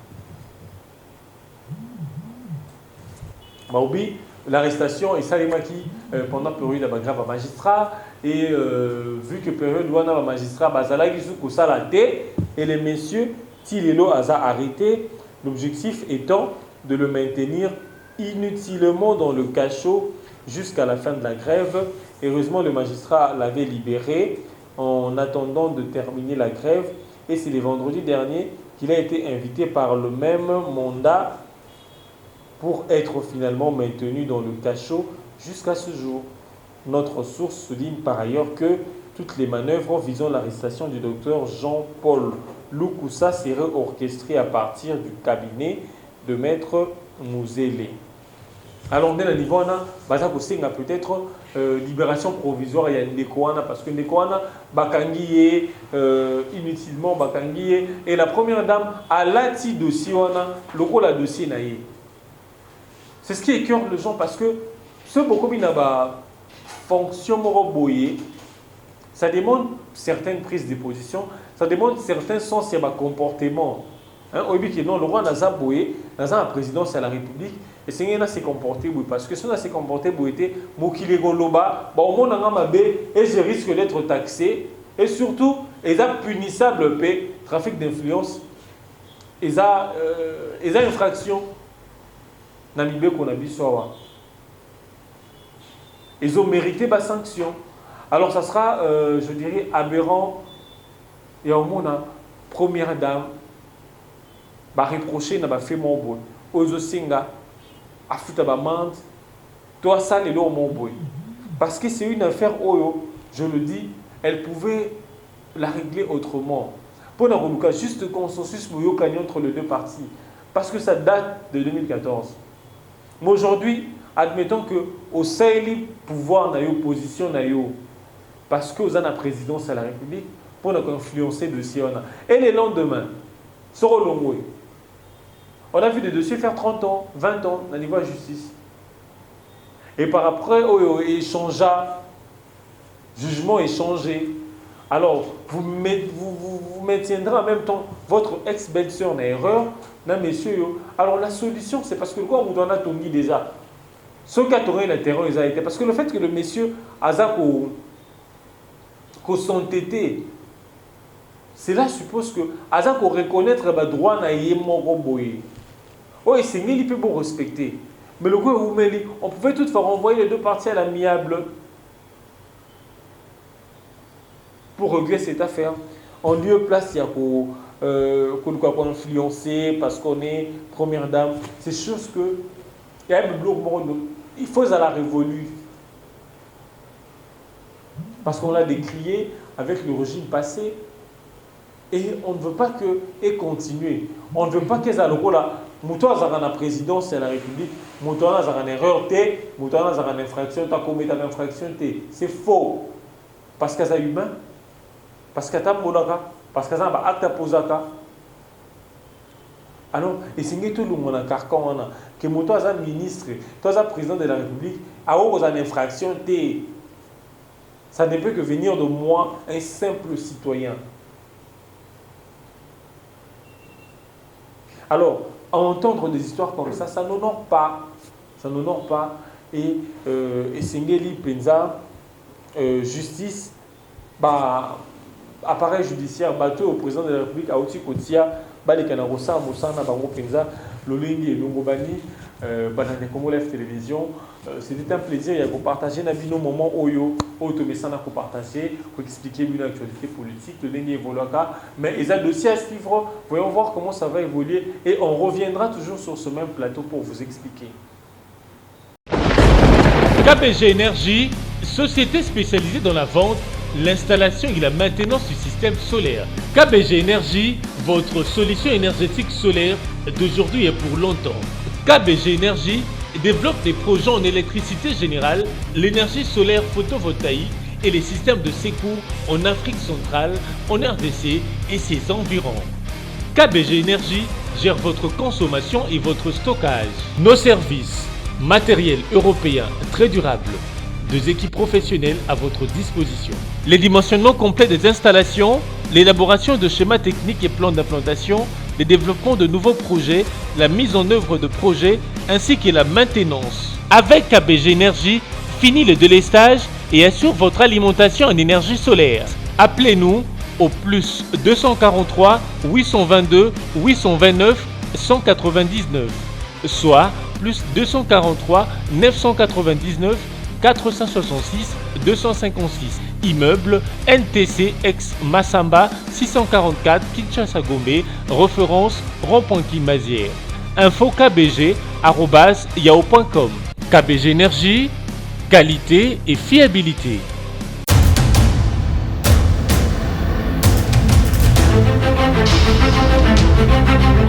Maoubi, l'arrestation est salimaki pendant la période de la grève de magistrats et vu que la période de la magistrat bazalaki sous salate et les messieurs Tilelo Aza arrêté, l'objectif étant de le maintenir inutilement dans le cachot jusqu'à la fin de la grève. Heureusement, le magistrat l'avait libéré en attendant de terminer la grève. Et c'est le vendredi dernier qu'il a été invité par le même mandat pour être finalement maintenu dans le cachot jusqu'à ce jour. Notre source souligne par ailleurs que toutes les manœuvres visant l'arrestation du docteur Jean-Paul Loukoussa seraient orchestrées à partir du cabinet de Maître Mouzélé. Alors, on est à niveau, peut-être libération provisoire, il y a Ndekoana, parce que Ndekoana, Bakangiye, inutilement Bakangiye, et la première dame, a lati dossier, le rôle à dossier naïe. C'est ce qui écœure les gens, parce que ce beaucoup de fonction moroboye, ça demande certaines prises de position, ça demande certains sens et comportements. Non, le roi n'a pas boyé, n'a pas la présidence à la République, et c'est qu'il s'est comporté, parce que si on s'est comporté, Mokile Goloba, au monde n'a pas et je risque d'être taxé, et surtout, il est punissable, trafic d'influence, il y a infraction, Namibé qu'on a vu soir. Ils ont mérité ma sanction. Alors ça sera, je dirais, aberrant, et au monde, première dame, va reprocher n'a pas fait mon boy. Ozo singa a foutu ba mande. Toi ça les lots mon boy. Parce que c'est une affaire oyo, je le dis, elle pouvait la régler autrement. Pour nous cas juste consensus entre les deux parties. Parce que ça date de 2014. Mais aujourd'hui, admettons que au sein du pouvoir na opposition na yo, parce que vous avez la présidence à la République pour nous influencer le dossier. Et les lendemains, sur le long. On a vu des dossiers faire 30 ans, 20 ans, dans le niveau de la justice. Et par après, échangea, jugement échangé. Alors, vous maintiendrez en même temps votre ex-belle-sœur en erreur, non, messieurs. Alors, la solution, c'est parce que quoi, vous en avez déjà. Ce qui a tourné l'intérêt, ils ont été. Parce que le fait que le monsieur Azako s'entêtait, cela suppose que Azako reconnaître le droit na yemoroboye. Oui, c'est mieux, il peut vous respecter. Mais le coup, on pouvait toutefois renvoyer les deux parties à l'amiable pour régler cette affaire. En lieu place, il y a qu'on influencer parce qu'on est première dame. C'est chose que il faut à la révolue. Parce qu'on l'a décrié avec le régime passé. Et on ne veut pas qu'elle continue. On ne veut pas qu'elle ait le rôle là. Mouton a la présidence de la République, Mouton a une erreur, Mouton a une infraction, tu as commis une infraction. C'est faux. Parce qu'elle est humain, parce qu'elle est monaka, parce qu'elle est un acte posaka. Alors, et c'est tout le monde que Mouton est un ministre, toi es un président de la République, a une infraction, ça ne peut que venir de moi, un simple citoyen. Alors, entendre des histoires comme ça n'honore pas. Ça n'honore pas. Et Sengeli Penza, justice, appareil judiciaire, bateau au président de la République, à Oti Kotia, Balekanarosa, Moussana, Bango Penza, Lolengi et Longobani, Banane Kongo Live Télévision. C'était un plaisir de partager nos moments Oyo, Otomesana pour partager, pour expliquer l'actualité politique, le Lengi Evoluaka. Mais il y a dossier à suivre, voyons voir comment ça va évoluer et on reviendra toujours sur ce même plateau pour vous expliquer. KBG Énergie, société spécialisée dans la vente, l'installation et la maintenance du système solaire. KBG Énergie, votre solution énergétique solaire d'aujourd'hui et pour longtemps. KBG Énergie développe des projets en électricité générale, l'énergie solaire photovoltaïque et les systèmes de secours en Afrique centrale, en RDC et ses environs. KBG Énergie gère votre consommation et votre stockage. Nos services, matériel européen très durable, 2 équipes professionnelles à votre disposition. Les dimensionnements complets des installations, l'élaboration de schémas techniques et plans d'implantation, le développement de nouveaux projets, la mise en œuvre de projets ainsi que la maintenance. Avec KBG Énergie, fini le délestage et assure votre alimentation en énergie solaire. Appelez-nous au plus 243 822 829 199, soit plus 243 999 466 256. Immeuble NTC ex Massamba 644 Kinshasa Gombe, référence rond-point Kimazière. Info kbg@yahoo.com. KBG Énergie, qualité et fiabilité.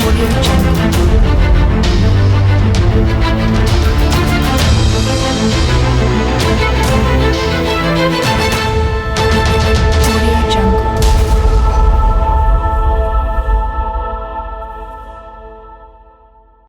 Audio Jungle.